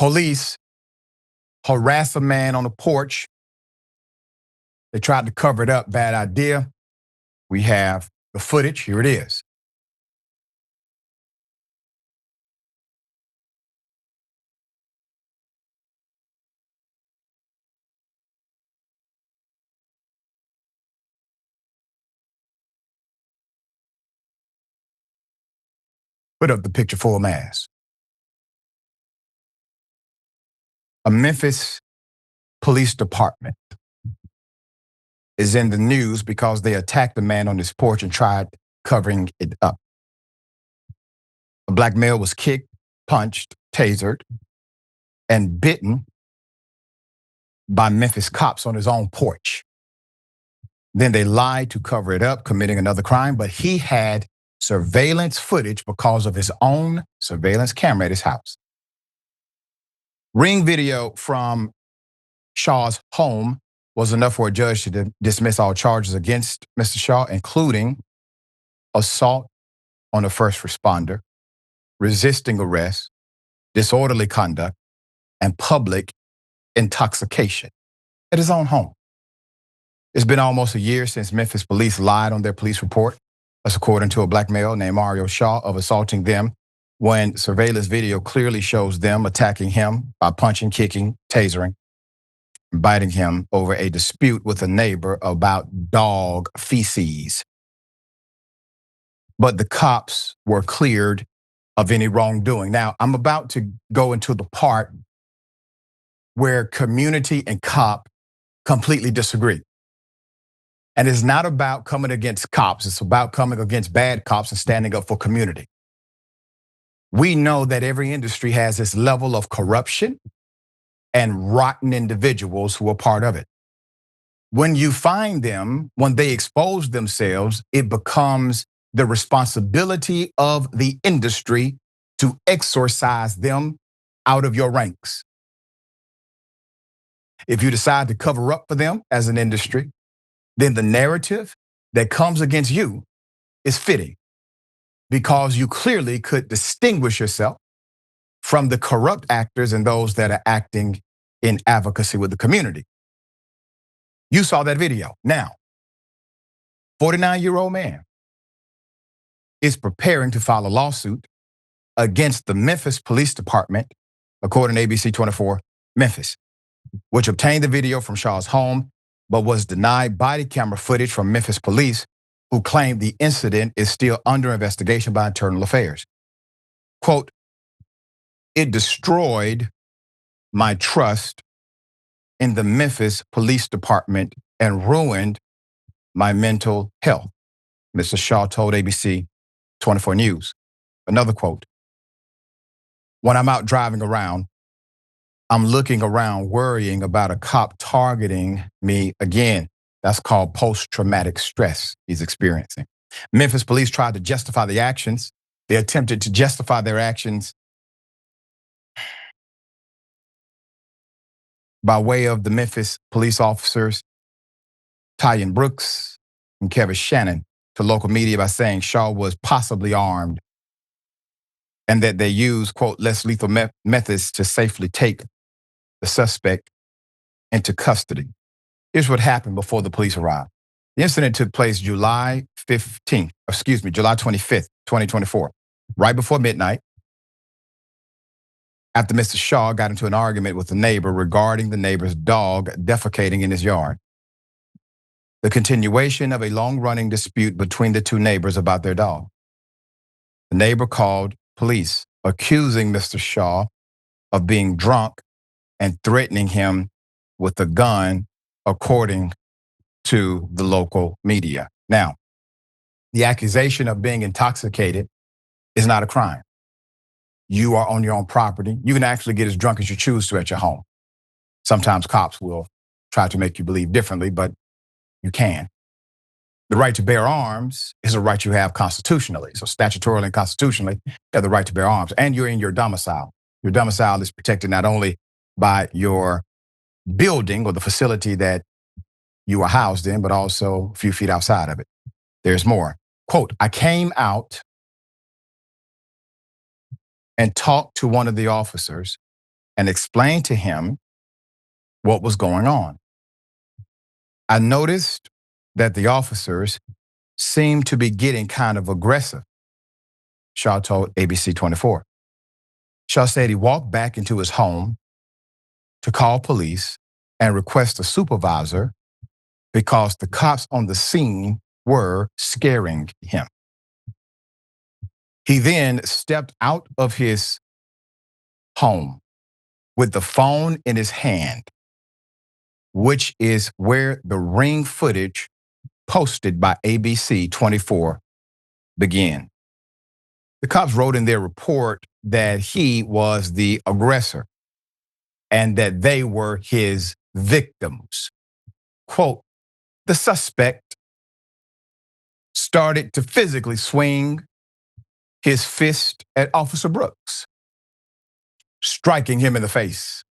Police harass a man on a porch. They tried to cover it up. Bad idea. We have the footage. Here it is. Put up the picture full mass. A Memphis police department is in the news because they attacked the man on his porch and tried covering it up. A black male was kicked, punched, tasered, and bitten by Memphis cops on his own porch. Then they lied to cover it up, committing another crime, but he had surveillance footage because of his own surveillance camera at his house. Ring video from Shaw's home was enough for a judge to dismiss all charges against Mr. Shaw, including assault on a first responder, resisting arrest, disorderly conduct, and public intoxication at his own home. It's been almost a year since Memphis police lied on their police report. That's according to a black male named Mario Shaw of assaulting them when surveillance video clearly shows them attacking him by punching, kicking, tasering, biting him over a dispute with a neighbor about dog feces. But the cops were cleared of any wrongdoing. Now, I'm about to go into the part where community and cop completely disagree. And it's not about coming against cops. It's about coming against bad cops and standing up for community. We know that every industry has this level of corruption and rotten individuals who are part of it. When you find them, when they expose themselves, it becomes the responsibility of the industry to exorcise them out of your ranks. If you decide to cover up for them as an industry, then the narrative that comes against you is fitting because you clearly could distinguish yourself from the corrupt actors and those that are acting in advocacy with the community. You saw that video. Now, 49-year-old man is preparing to file a lawsuit against the Memphis Police Department, according to ABC 24 Memphis, which obtained the video from Shaw's home, but was denied body camera footage from Memphis police, who claimed the incident is still under investigation by Internal Affairs. Quote, "It destroyed my trust in the Memphis Police Department and ruined my mental health," Mr. Shaw told ABC 24 News. Another quote, "When I'm out driving around, I'm looking around worrying about a cop targeting me again. That's called post-traumatic stress he's experiencing." Memphis police tried to justify the actions. They attempted to justify their actions by way of the Memphis police officers, Tyan Brooks and Kevin Shannon, to local media by saying Shaw was possibly armed and that they used, quote, less lethal methods to safely take the suspect into custody. Here's what happened before the police arrived. The incident took place July 25th, 2024, right before midnight, after Mr. Shaw got into an argument with a neighbor regarding the neighbor's dog defecating in his yard. The continuation of a long-running dispute between the two neighbors about their dog. The neighbor called police, accusing Mr. Shaw of being drunk and threatening him with a gun, according to the local media. Now, the accusation of being intoxicated is not a crime. You are on your own property. You can actually get as drunk as you choose to at your home. Sometimes cops will try to make you believe differently, but you can. The right to bear arms is a right you have constitutionally. So statutorily and constitutionally, you have the right to bear arms, and you're in your domicile. Your domicile is protected not only by your building or the facility that you are housed in, but also a few feet outside of it. There's more. Quote, "I came out and talked to one of the officers and explained to him what was going on. I noticed that the officers seemed to be getting kind of aggressive, Shaw told ABC 24. Shaw said he walked back into his home to call police and request a supervisor because the cops on the scene were scaring him. He then stepped out of his home with the phone in his hand, which is where the ring footage posted by ABC 24 began. The cops wrote in their report that he was the aggressor and that they were his victims. Quote, the suspect started to physically swing his fist at Officer Brooks, striking him in the face.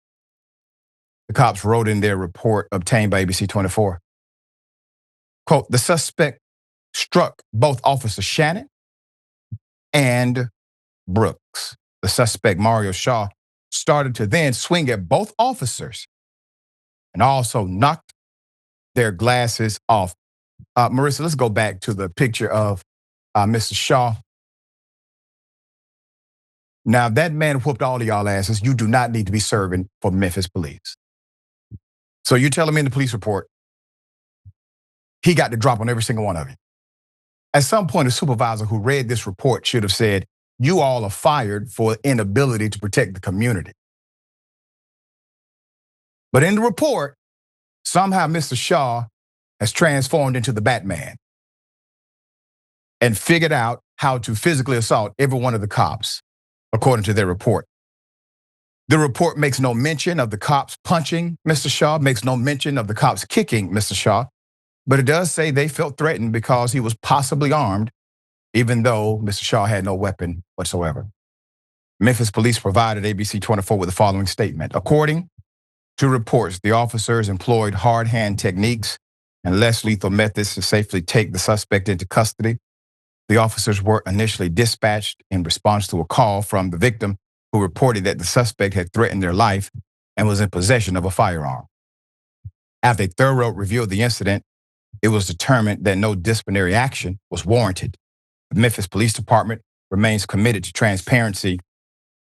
The cops wrote in their report obtained by ABC 24. Quote, the suspect struck both Officer Shannon and Brooks. The suspect, Mario Shaw, started to then swing at both officers and also knocked their glasses off. Marissa, let's go back to the picture of Mr. Shaw. Now, that man whooped all of y'all asses. You do not need to be serving for Memphis police. So you're telling me in the police report, he got the drop on every single one of you. At some point, a supervisor who read this report should have said, you all are fired for inability to protect the community. But in the report, somehow Mr. Shaw has transformed into the Batman and figured out how to physically assault every one of the cops, according to their report. The report makes no mention of the cops punching Mr. Shaw, makes no mention of the cops kicking Mr. Shaw, but it does say they felt threatened because he was possibly armed, even though Mr. Shaw had no weapon whatsoever. Memphis police provided ABC 24 with the following statement. According to reports, the officers employed hard hand techniques and less lethal methods to safely take the suspect into custody. The officers were initially dispatched in response to a call from the victim who reported that the suspect had threatened their life and was in possession of a firearm. After a thorough review of the incident, it was determined that no disciplinary action was warranted. The Memphis Police Department remains committed to transparency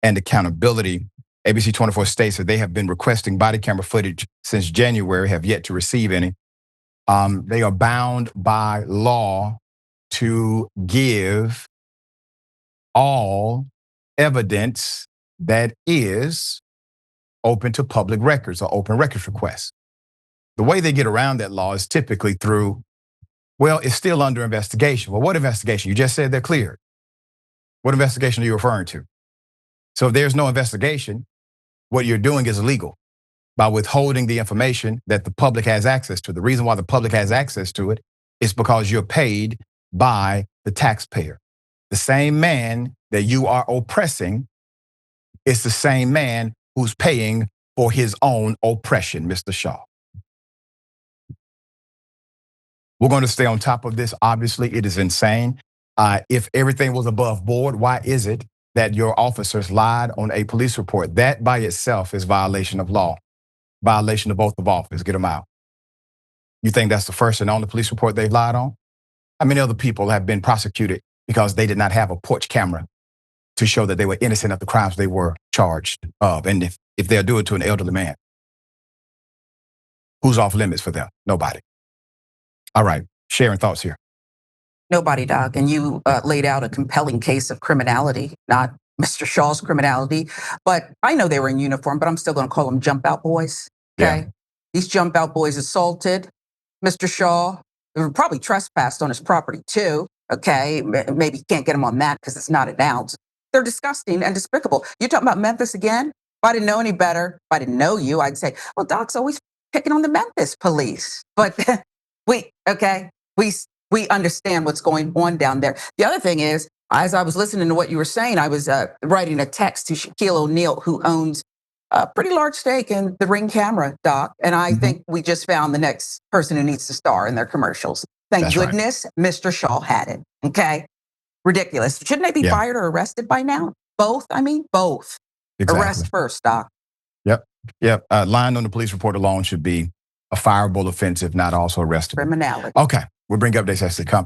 and accountability. ABC 24 states that they have been requesting body camera footage since January, have yet to receive any. They are bound by law to give all evidence that is open to public records or open records requests. The way they get around that law is typically through, well, it's still under investigation. Well, what investigation? You just said they're cleared. What investigation are you referring to? So if there's no investigation, what you're doing is illegal by withholding the information that the public has access to. The reason why the public has access to it is because you're paid by the taxpayer. The same man that you are oppressing is the same man who's paying for his own oppression, Mr. Shaw. We're going to stay on top of this. Obviously, it is insane. If everything was above board, why is it that your officers lied on a police report? That by itself is violation of law, violation of oath of office. Get them out. You think that's the first and only police report they've lied on? How many other people have been prosecuted because they did not have a porch camera to show that they were innocent of the crimes they were charged of? And if they'll do it to an elderly man, who's off limits for them? Nobody. All right, Sharon, thoughts here. Nobody, Doc. And you laid out a compelling case of criminality, not Mr. Shaw's criminality. But I know they were in uniform, but I'm still going to call them jump out boys. Okay. Yeah. These jump out boys assaulted Mr. Shaw. They were probably trespassed on his property too. Okay. Maybe you can't get them on that because it's not announced. They're disgusting and despicable. You're talking about Memphis again? If I didn't know any better, if I didn't know you, I'd say, well, Doc's always picking on the Memphis police. But we understand what's going on down there. The other thing is, as I was listening to what you were saying, I was writing a text to Shaquille O'Neal, who owns a pretty large stake in the Ring camera, Doc. And I think we just found the next person who needs to star in their commercials. Thank goodness Mr. Shaw had it. Okay. Ridiculous. Shouldn't they be fired or arrested by now? Both. I mean, both. Exactly. Arrest first, Doc. Yep. Lying on the police report alone should be a fireable offense, if not also arrestable. Criminality. Okay, we'll bring updates as they come.